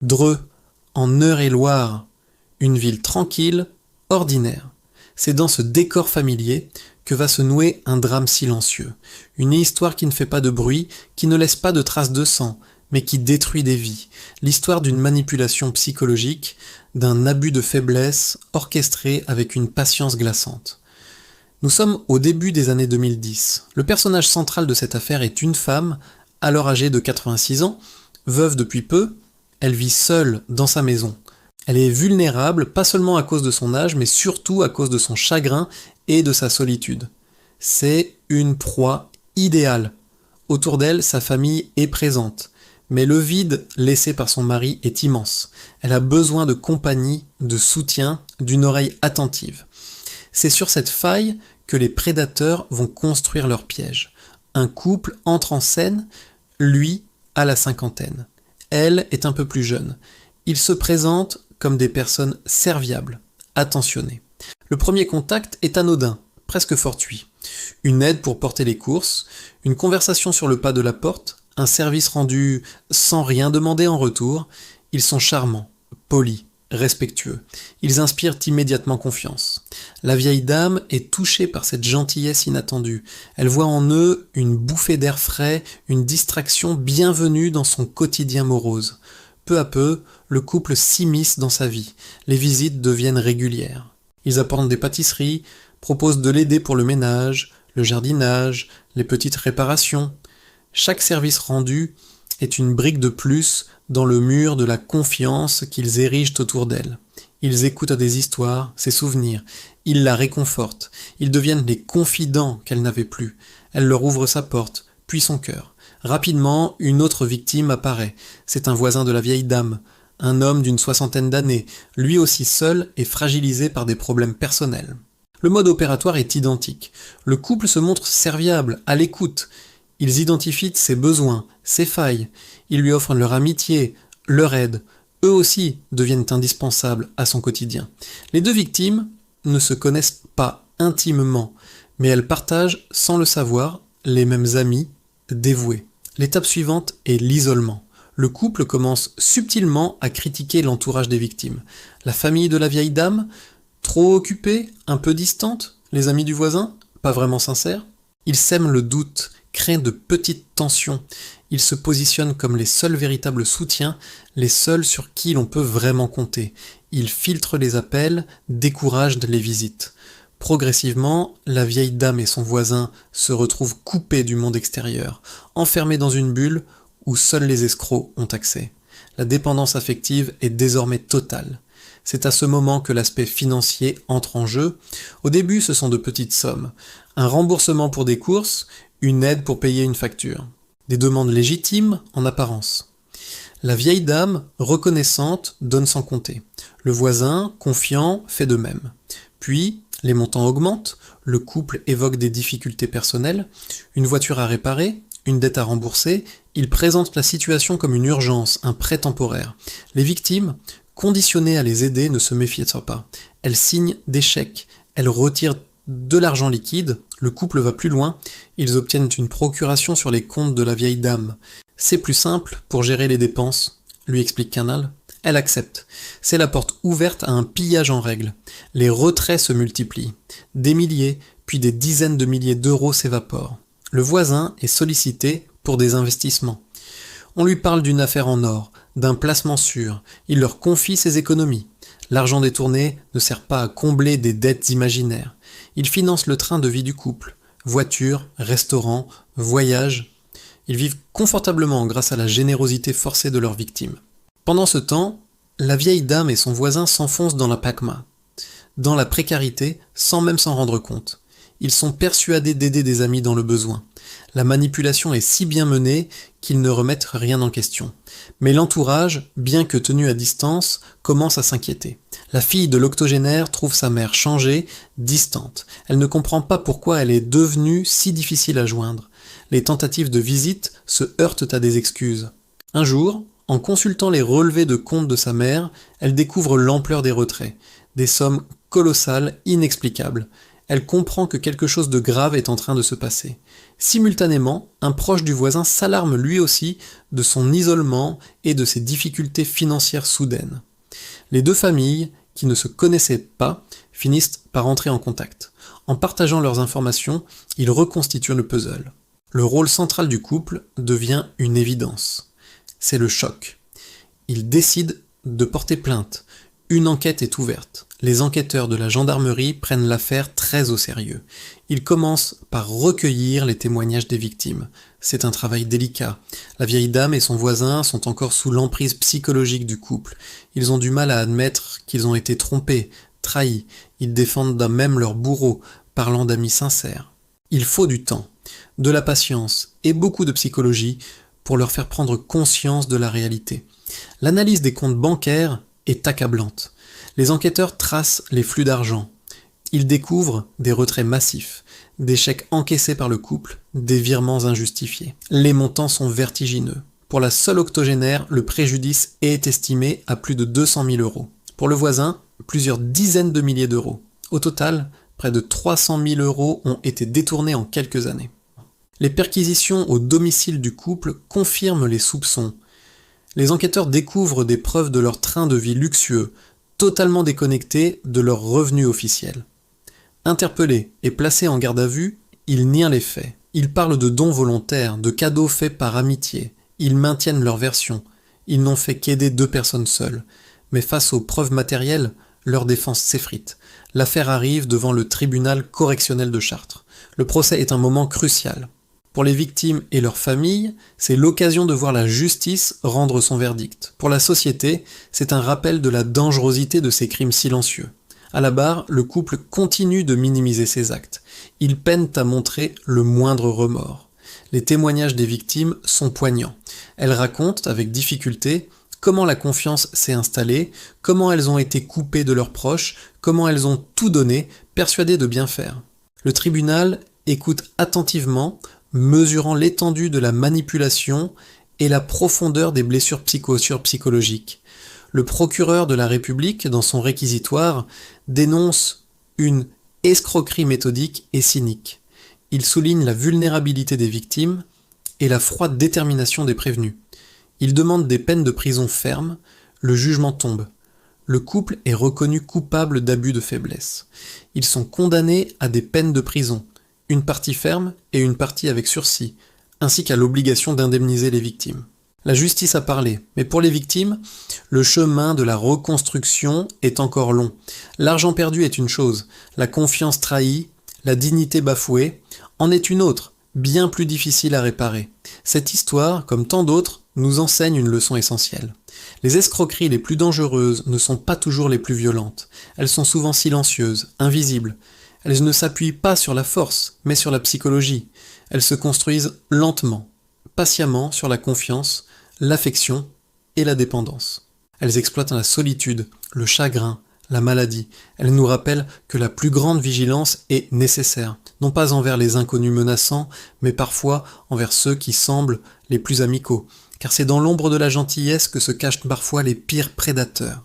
Dreux, en Eure-et-Loir, une ville tranquille, ordinaire. C'est dans ce décor familier que va se nouer un drame silencieux, une histoire qui ne fait pas de bruit, qui ne laisse pas de traces de sang, mais qui détruit des vies, l'histoire d'une manipulation psychologique, d'un abus de faiblesse orchestré avec une patience glaçante. Nous sommes au début des années 2010. Le personnage central de cette affaire est une femme, alors âgée de 86 ans, veuve depuis peu. Elle vit seule dans sa maison. Elle est vulnérable, pas seulement à cause de son âge, mais surtout à cause de son chagrin et de sa solitude. C'est une proie idéale. Autour d'elle, sa famille est présente. Mais le vide laissé par son mari est immense. Elle a besoin de compagnie, de soutien, d'une oreille attentive. C'est sur cette faille que les prédateurs vont construire leur piège. Un couple entre en scène, lui à la cinquantaine. Elle est un peu plus jeune. Ils se présentent comme des personnes serviables, attentionnées. Le premier contact est anodin, presque fortuit. Une aide pour porter les courses, une conversation sur le pas de la porte, un service rendu sans rien demander en retour. Ils sont charmants, polis, respectueux. Ils inspirent immédiatement confiance. La vieille dame est touchée par cette gentillesse inattendue. Elle voit en eux une bouffée d'air frais, une distraction bienvenue dans son quotidien morose. Peu à peu, le couple s'immisce dans sa vie. Les visites deviennent régulières. Ils apportent des pâtisseries, proposent de l'aider pour le ménage, le jardinage, les petites réparations. Chaque service rendu est une brique de plus dans le mur de la confiance qu'ils érigent autour d'elle. Ils écoutent des histoires, ses souvenirs, ils la réconfortent, ils deviennent les confidents qu'elle n'avait plus. Elle leur ouvre sa porte, puis son cœur. Rapidement, une autre victime apparaît. C'est un voisin de la vieille dame, un homme d'une soixantaine d'années, lui aussi seul et fragilisé par des problèmes personnels. Le mode opératoire est identique. Le couple se montre serviable, à l'écoute. Ils identifient ses besoins, ses failles. Ils lui offrent leur amitié, leur aide. Eux aussi deviennent indispensables à son quotidien. Les deux victimes ne se connaissent pas intimement, mais elles partagent, sans le savoir, les mêmes amis dévoués. L'étape suivante est l'isolement. Le couple commence subtilement à critiquer l'entourage des victimes. La famille de la vieille dame, trop occupée, un peu distante. Les amis du voisin, pas vraiment sincères. Ils sèment le doute, créent de petites tensions. Ils se positionnent comme les seuls véritables soutiens, les seuls sur qui l'on peut vraiment compter. Ils filtrent les appels, découragent les visites. Progressivement, la vieille dame et son voisin se retrouvent coupés du monde extérieur, enfermés dans une bulle où seuls les escrocs ont accès. La dépendance affective est désormais totale. C'est à ce moment que l'aspect financier entre en jeu. Au début, ce sont de petites sommes. Un remboursement pour des courses, une aide pour payer une facture. Des demandes légitimes en apparence. La vieille dame, reconnaissante, donne sans compter. Le voisin, confiant, fait de même. Puis, les montants augmentent, le couple évoque des difficultés personnelles, une voiture à réparer, une dette à rembourser, il présente la situation comme une urgence, un prêt temporaire. Les victimes, conditionnées à les aider, ne se méfient pas. Elles signent des chèques, elles retirent de l'argent liquide, le couple va plus loin, ils obtiennent une procuration sur les comptes de la vieille dame. C'est plus simple pour gérer les dépenses, lui explique Canal. Elle accepte. C'est la porte ouverte à un pillage en règle. Les retraits se multiplient. Des milliers, puis des dizaines de milliers d'euros s'évaporent. Le voisin est sollicité pour des investissements. On lui parle d'une affaire en or, d'un placement sûr. Il leur confie ses économies. L'argent détourné ne sert pas à combler des dettes imaginaires. Il finance le train de vie du couple. Voiture, restaurant, voyage. Ils vivent confortablement grâce à la générosité forcée de leurs victimes. Pendant ce temps, la vieille dame et son voisin s'enfoncent dans la pacma, dans la précarité, sans même s'en rendre compte. Ils sont persuadés d'aider des amis dans le besoin. La manipulation est si bien menée qu'ils ne remettent rien en question. Mais l'entourage, bien que tenu à distance, commence à s'inquiéter. La fille de l'octogénaire trouve sa mère changée, distante. Elle ne comprend pas pourquoi elle est devenue si difficile à joindre. Les tentatives de visite se heurtent à des excuses. Un jour, en consultant les relevés de compte de sa mère, elle découvre l'ampleur des retraits, des sommes colossales, inexplicables. Elle comprend que quelque chose de grave est en train de se passer. Simultanément, un proche du voisin s'alarme lui aussi de son isolement et de ses difficultés financières soudaines. Les deux familles, qui ne se connaissaient pas, finissent par entrer en contact. En partageant leurs informations, ils reconstituent le puzzle. Le rôle central du couple devient une évidence. C'est le choc. Ils décident de porter plainte. Une enquête est ouverte. Les enquêteurs de la gendarmerie prennent l'affaire très au sérieux. Ils commencent par recueillir les témoignages des victimes. C'est un travail délicat. La vieille dame et son voisin sont encore sous l'emprise psychologique du couple. Ils ont du mal à admettre qu'ils ont été trompés, trahis. Ils défendent même leur bourreau, parlant d'amis sincères. Il faut du temps, de la patience et beaucoup de psychologie pour leur faire prendre conscience de la réalité. L'analyse des comptes bancaires est accablante. Les enquêteurs tracent les flux d'argent. Ils découvrent des retraits massifs, des chèques encaissés par le couple, des virements injustifiés. Les montants sont vertigineux. Pour la seule octogénaire, le préjudice est estimé à plus de 200 000 euros. Pour le voisin, plusieurs dizaines de milliers d'euros. Au total, près de 300 000 euros ont été détournés en quelques années. Les perquisitions au domicile du couple confirment les soupçons. Les enquêteurs découvrent des preuves de leur train de vie luxueux, totalement déconnectés de leurs revenus officiels. Interpellés et placés en garde à vue, ils nient les faits. Ils parlent de dons volontaires, de cadeaux faits par amitié. Ils maintiennent leur version. Ils n'ont fait qu'aider 2 personnes seules. Mais face aux preuves matérielles, leur défense s'effrite. L'affaire arrive devant le tribunal correctionnel de Chartres. Le procès est un moment crucial. Pour les victimes et leurs familles, c'est l'occasion de voir la justice rendre son verdict. Pour la société, c'est un rappel de la dangerosité de ces crimes silencieux. À la barre, le couple continue de minimiser ses actes. Ils peinent à montrer le moindre remords. Les témoignages des victimes sont poignants. Elles racontent, avec difficulté, comment la confiance s'est installée, comment elles ont été coupées de leurs proches, comment elles ont tout donné, persuadées de bien faire. Le tribunal écoute attentivement, mesurant l'étendue de la manipulation et la profondeur des blessures psychologiques. Le procureur de la République, dans son réquisitoire, dénonce une escroquerie méthodique et cynique. Il souligne la vulnérabilité des victimes et la froide détermination des prévenus. Il demande des peines de prison fermes, le jugement tombe. Le couple est reconnu coupable d'abus de faiblesse. Ils sont condamnés à des peines de prison, une partie ferme et une partie avec sursis, ainsi qu'à l'obligation d'indemniser les victimes. La justice a parlé, mais pour les victimes, le chemin de la reconstruction est encore long. L'argent perdu est une chose, la confiance trahie, la dignité bafouée, en est une autre, bien plus difficile à réparer. Cette histoire, comme tant d'autres, nous enseigne une leçon essentielle. Les escroqueries les plus dangereuses ne sont pas toujours les plus violentes. Elles sont souvent silencieuses, invisibles. Elles ne s'appuient pas sur la force, mais sur la psychologie. Elles se construisent lentement, patiemment sur la confiance, l'affection et la dépendance. Elles exploitent la solitude, le chagrin, la maladie. Elles nous rappellent que la plus grande vigilance est nécessaire, non pas envers les inconnus menaçants, mais parfois envers ceux qui semblent les plus amicaux, car c'est dans l'ombre de la gentillesse que se cachent parfois les pires prédateurs.